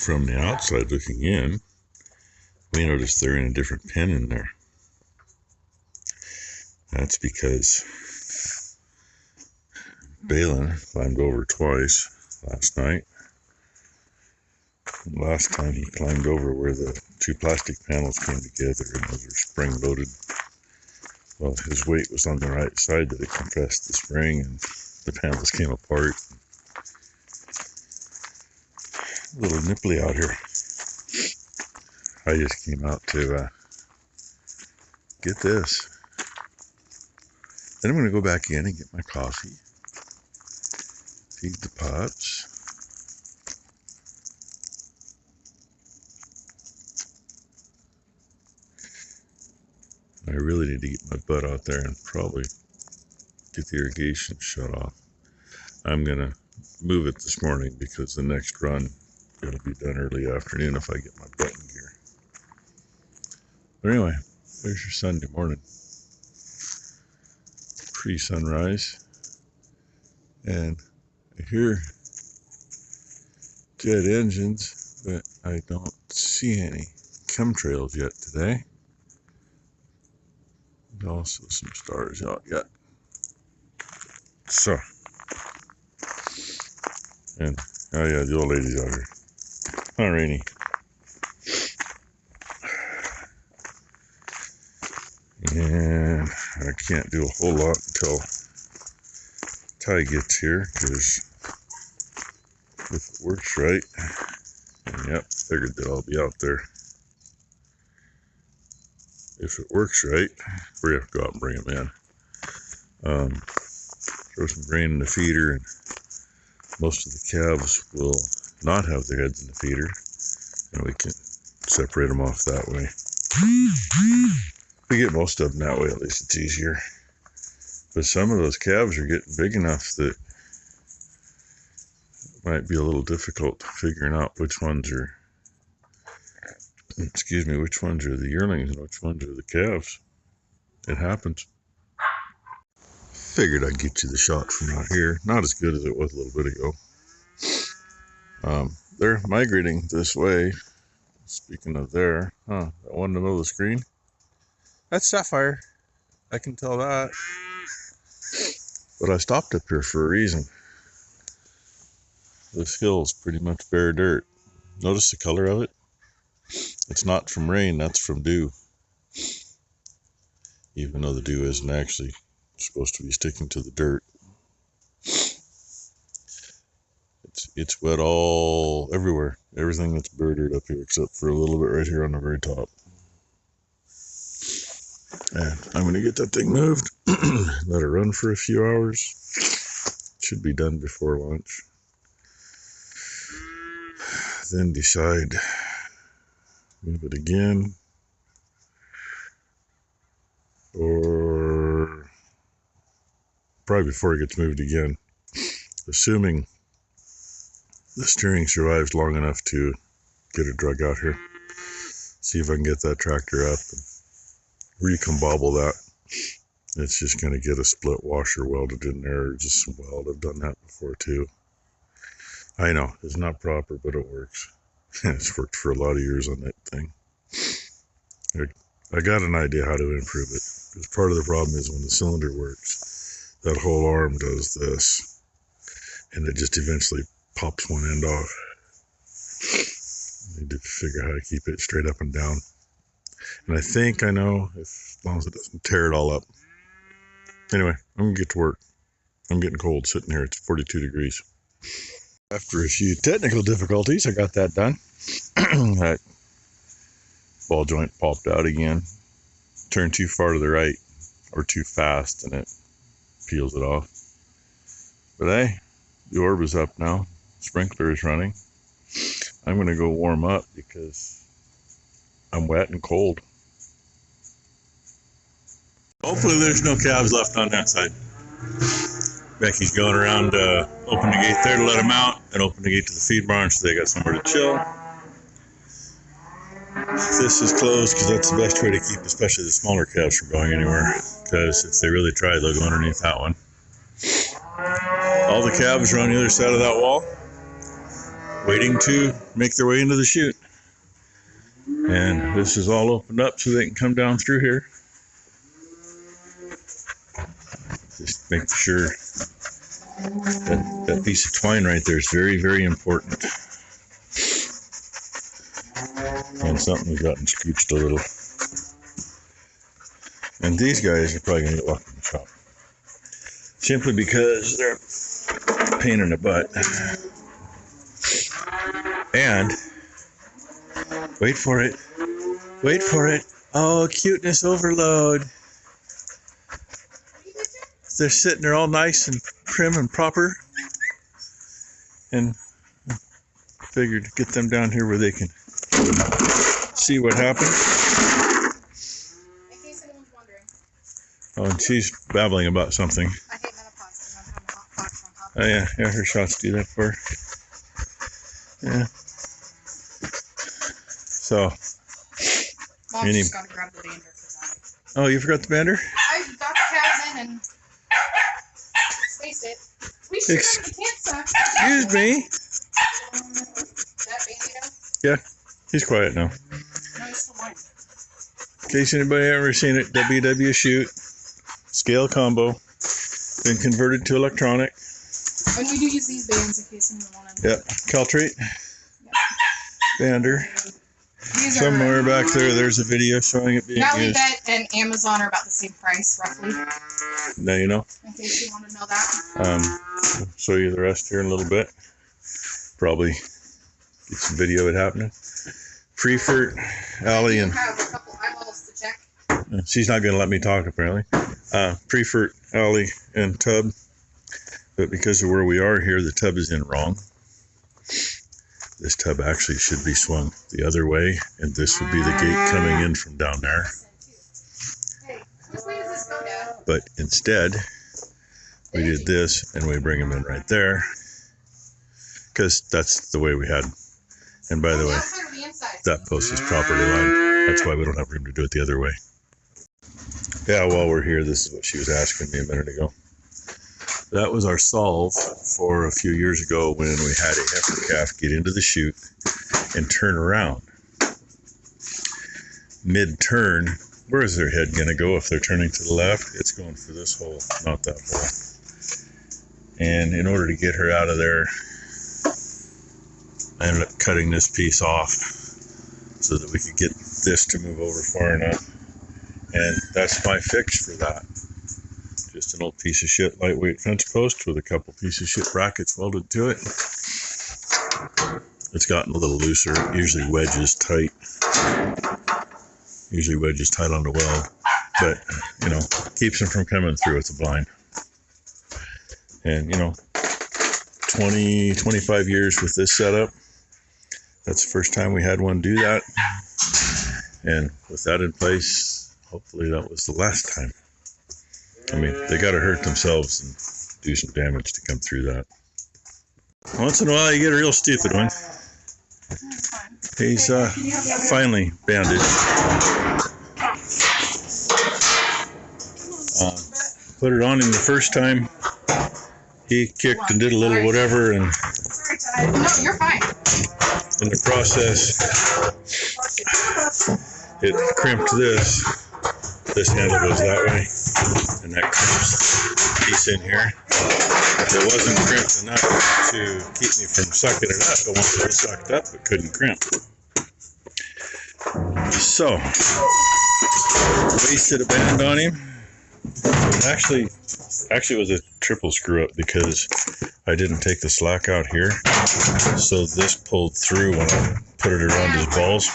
from the outside looking in, we notice they're in a different pen in there. That's because Balin climbed over twice last night. Last time he climbed over where the two plastic panels came together, and those are spring-loaded. Well, his weight was on the right side that it compressed the spring, and the panels came apart. A little nipply out here. I just came out to get this. Then I'm going to go back in and get my coffee, feed the pups. I really need to get my butt out there and probably get the irrigation shut off. I'm going to move it this morning because the next run it'll be done early afternoon if I get my butt in gear. But anyway, there's your Sunday morning. Pre-sunrise. And I hear jet engines, but I don't see any chemtrails yet today. There's also some stars out yet. So, and oh yeah, the old lady's out here. Not rainy. And I can't do a whole lot until Ty gets here, because if it works right, and yep, figured that I'll be out there. If it works right, we have to go out and bring him in. Throw some grain in the feeder, and most of the calves will not have their heads in the feeder, and we can separate them off that way. We get most of them that way, at least it's easier. But some of those calves are getting big enough that it might be a little difficult figuring out which ones are, which ones are the yearlings and which ones are the calves. It happens. Figured I'd get you the shot from out here. Not as good as it was a little bit ago. They're migrating this way. Speaking of there, that one in the middle of the screen? That's Sapphire. I can tell that. But I stopped up here for a reason. This hill's pretty much bare dirt. Notice the color of it? It's not from rain, that's from dew. Even though the dew isn't actually supposed to be sticking to the dirt. It's wet all everywhere. Everything that's bare dirt up here except for a little bit right here on the very top. And I'm going to get that thing moved. Let it run for a few hours. Should be done before lunch. Then decide, move it again, or probably before it gets moved again, assuming the steering survives long enough to get it drug out here. See if I can get that tractor up and recombobble that. It's just going to get a split washer welded in there, or just some weld. I've done that before too. I know, it's not proper, but it works. It's worked for a lot of years on that thing. I got an idea how to improve it. Because part of the problem is when the cylinder works, that whole arm does this. And it just eventually pops one end off. I need to figure out how to keep it straight up and down. And I think I know, as long as it doesn't tear it all up. Anyway, I'm going to get to work. I'm getting cold sitting here. It's 42 degrees. After a few technical difficulties, I got that done. That ball joint popped out again. Turned too far to the right or too fast and it peels it off. But hey, the orb is up now. Sprinkler is running. I'm going to go warm up because I'm wet and cold. Hopefully there's no calves left on that side. Becky's going around open the gate there to let them out and open the gate to the feed barn so they got somewhere to chill. This is closed because that's the best way to keep especially the smaller calves from going anywhere, because if they really try, they'll go underneath that one. All the calves are on the other side of that wall. waiting to make their way into the chute. And this is all opened up so they can come down through here. Just make sure that piece of twine right there is very, very important. And something has gotten scooched a little. And these guys are probably going to get locked in the shop. Simply because they're a pain in the butt. And, wait for it. Wait for it. Oh, cuteness overload. They're sitting there all nice and prim and proper. And figured to get them down here where they can see what happens. In case anyone's wondering. Oh, and she's babbling about something. I hate menopause because I'm having hot flashes on top. Oh yeah, her shots do that for her. Yeah. So. Mom's just gotta grab the bander because Oh, you forgot the bander? I got the calves in and spaced it. We should go to the campsite. Excuse me. That bandito? Yeah, he's quiet now. No, he's still whining. In case anybody ever seen it, WW chute, scale combo, been converted to electronic. And we do use these bands in case anyone wanted. Yep, Caltrate, bander. These Somewhere back there, there's a video showing it being Valley used. Bet and Amazon are about the same price, roughly. Now you know. In case you want to know that. I'll show you the rest here in a little bit. Probably get some video of it happening. Freefert, Allie, and I have a couple eyeballs to check. she's not going to let me talk apparently. Freefert, Allie, and Tub. But because of where we are here, the tub is in wrong. This tub actually should be swung the other way, and this would be the gate coming in from down there. Hey, which way does this go, Dad? But instead, we did this, and we bring them in right there, because that's the way we had. And by the way, that post is property line. That's why we don't have room to do it the other way. Yeah, while we're here, this is what she was asking me a minute ago. That was our solve for a few years ago when we had a heifer calf get into the chute and turn around. Mid-turn, where is their head going to go if they're turning to the left? It's going for this hole, not that hole. And in order to get her out of there, I ended up cutting this piece off so that we could get this to move over far enough. And that's my fix for that. Just an old piece of shit lightweight fence post with a couple pieces of shit brackets welded to it. It's gotten a little looser. Usually wedges tight. Usually wedges tight on the weld. But, you know, keeps them from coming through with the blind. And, you know, 20, 25 years with this setup. That's the first time we had one do that. And with that in place, hopefully that was the last time. I mean, they got to hurt themselves and do some damage to come through that. Once in a while, you get a real stupid one. He's finally bandaged. Put it on him the first time. He kicked and did a little whatever, and No, you're fine. in the process, it crimped this. This handle goes that way, and that crimps piece in here. It wasn't crimped enough to keep me from sucking it up. I wanted it sucked up, but couldn't crimp. So, wasted a band on him. It actually was a triple screw up because I didn't take the slack out here. So this pulled through when I put it around his balls,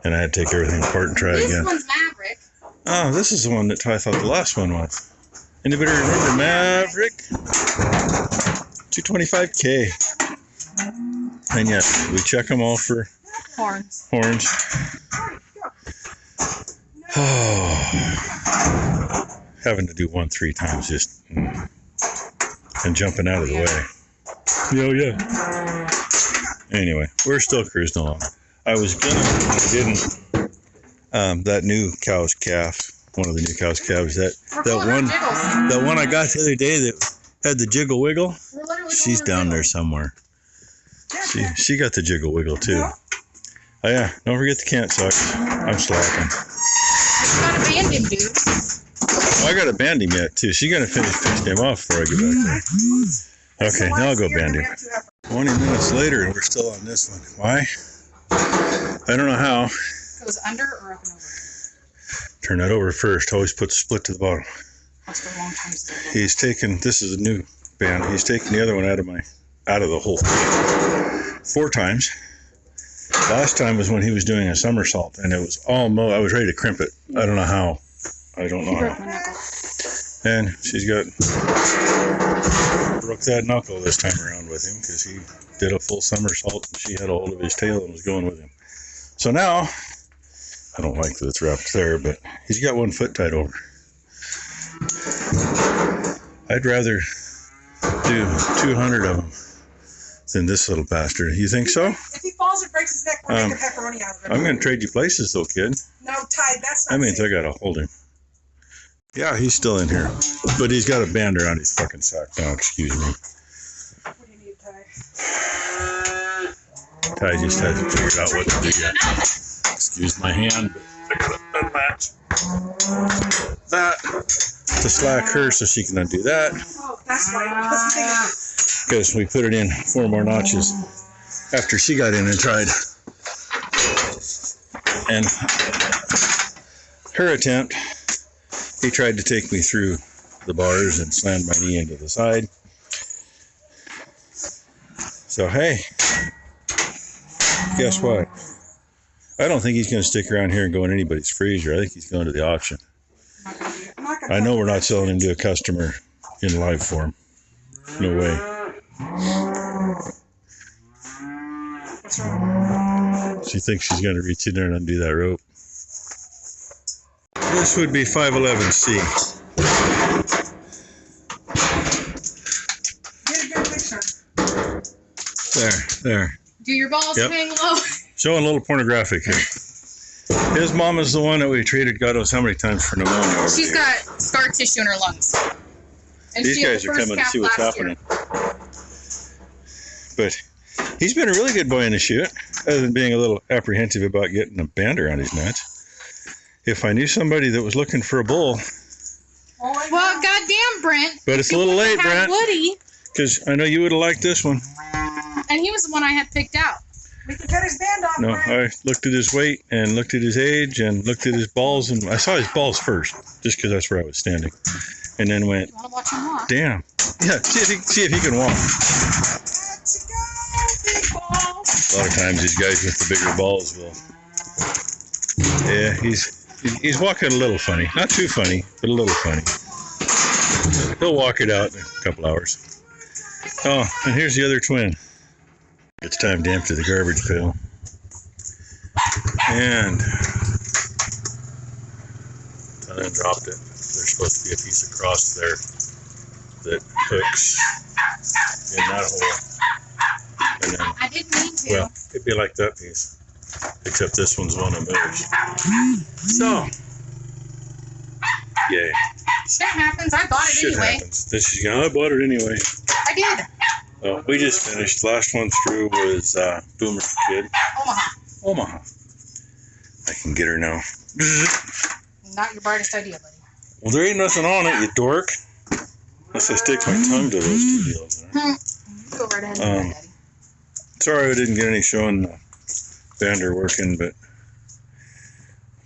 and I had to take everything apart and try it again. This one's Maverick. Oh, this is the one that I thought the last one was. Anybody remember Maverick? 225K. And yes, we check them all for Horns. Oh, having to do 1 3 times just and jumping out of the way. Oh yeah. Anyway, we're still cruising along. I was gonna, I didn't. That new cow's calf, one of the new cow's calves, that one I got the other day that had the jiggle wiggle, she's down there somewhere. She got the jiggle wiggle too. Oh yeah, don't forget the can't suck. I'm slacking. You gotta band him, dude. Oh, I gotta band him yet too. She gotta finish him off before I get back there. Okay, now I'll go band him. 20 minutes later and we're still on this one. Why? I don't know how. Goes under or up and over? Turn that over first. Always put the split to the bottom. That's for a long time. He's taken, this is a new band. He's taken the other one out of the hole 4 times. Last time was when he was doing a somersault and it was almost, I was ready to crimp it. I don't know how. I don't know how. And she's broke that knuckle this time around with him because he did a full somersault and she had a hold of his tail and was going with him. So now, I don't like that it's wrapped there, but he's got 1 foot tied over. I'd rather do 200 of them than this little bastard. You think so? If he falls or breaks his neck, we're making pepperoni out of it. I'm going to trade you places though, kid. No, tied. That's not That means safe. I got to hold him. Yeah, he's still in here. But he's got a band around his fucking sack now, excuse me. What do you need, Ty? Ty just hasn't figured out what to do yet. Excuse my hand, but I got to unlatch that to slack her so she can undo that. Oh, that's why. Because we put it in 4 more notches after she got in and tried. And her attempt, he tried to take me through the bars and slammed my knee into the side. So, hey, guess what? I don't think he's going to stick around here and go in anybody's freezer. I think he's going to the auction. I know we're not selling him to a customer in live form. No way. She thinks she's going to reach in there and undo that rope. This would be 511C. Get a good picture. There. Do your balls hang low? Showing a little pornographic here. His mom is the one that we treated God knows how many times for pneumonia. She's got scar tissue in her lungs. And These guys are coming to see what's happening. But he's been a really good boy in the chute, other than being a little apprehensive about getting a band around his nuts. If I knew somebody that was looking for a bull. Well, goddamn, Brent. But it's a little late, Brent. Woody. Because I know you would have liked this one. And he was the one I had picked out. We can cut his band off. No, Brent. I looked at his weight and looked at his age and looked at his balls, and I saw his balls first, just because that's where I was standing. And then went, You want to watch him walk? damn. Yeah, see if he can walk. Let's go, big ball. A lot of times these guys with the bigger balls will. Yeah, he's walking a little funny. Not too funny, but a little funny. He'll walk it out in a couple hours. Oh, and here's the other twin. It's time to empty the garbage pail. And I then dropped it. There's supposed to be a piece of cross there that hooks in that hole. And then, I didn't mean to. well, it'd be like that piece, except this one's one of those. So, yay. Shit happens. I bought it Shit anyway. happens. This is I bought it anyway. I did. Oh, we just finished. Last one through was Boomer Kid. Omaha. I can get her now. Not your brightest idea, buddy. Well, there ain't nothing on it, you dork. Unless I stick my tongue to those 2 deals. You go right ahead and do that, Daddy. Sorry we didn't get any showing the bander working, but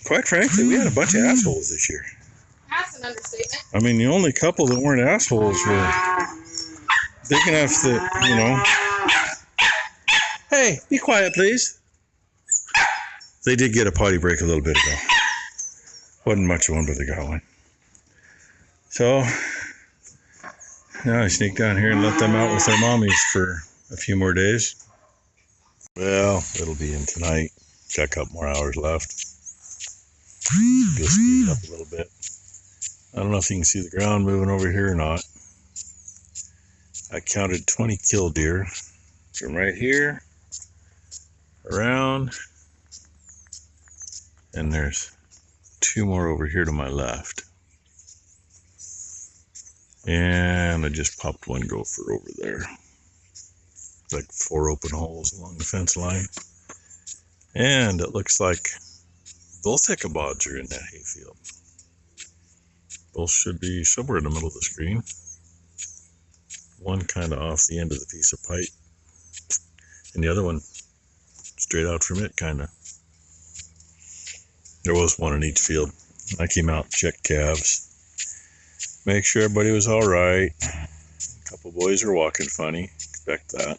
quite frankly, we had a bunch of assholes this year. That's an understatement. I mean, the only couple that weren't assholes were big enough that, you know. Hey, be quiet, please. They did get a potty break a little bit ago. Wasn't much of one, but they got one. So, now I sneak down here and let them out with their mommies for a few more days. Well, it'll be in tonight. Got a couple more hours left. Just speed it up a little bit. I don't know if you can see the ground moving over here or not. I counted 20 kill deer from right here around, and there's 2 more over here to my left. And I just popped one gopher over there. like 4 open holes along the fence line. And it looks like both ichabod's are in that hayfield. Both should be somewhere in the middle of the screen. One kind of off the end of the piece of pipe, and the other one straight out from it, kind of. There was one in each field. I came out and checked calves, make sure everybody was all right. A couple boys were walking funny. Expect that.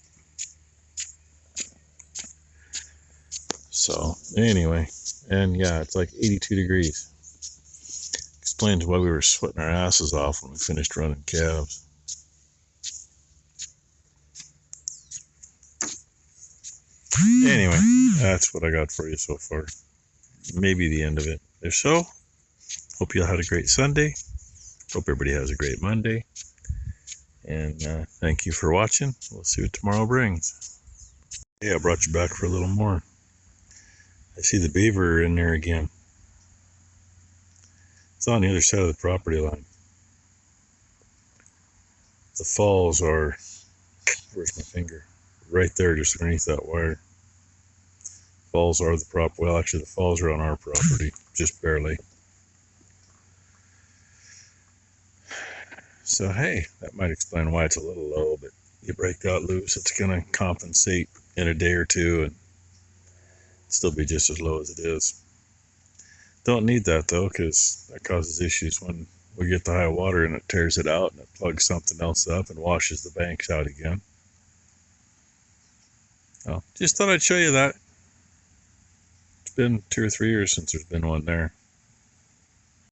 So anyway, and yeah, it's like 82 degrees. Explains why we were sweating our asses off when we finished running calves. Anyway, that's what I got for you so far. Maybe the end of it. If so, hope you all had a great Sunday. Hope everybody has a great Monday. And thank you for watching. We'll see what tomorrow brings. Hey, I brought you back for a little more. I see the beaver in there again. It's on the other side of the property line. The falls are, where's my finger? Right there, just underneath that wire. Falls are the well, actually the falls are on our property, just barely. So hey, that might explain why it's a little low, but you break that loose, it's gonna compensate in a day or two and still be just as low as it is. Don't need that though, because that causes issues when we get the high water and it tears it out and it plugs something else up and washes the banks out again. Well, just thought I'd show you that. It's been 2 or 3 years since there's been one there.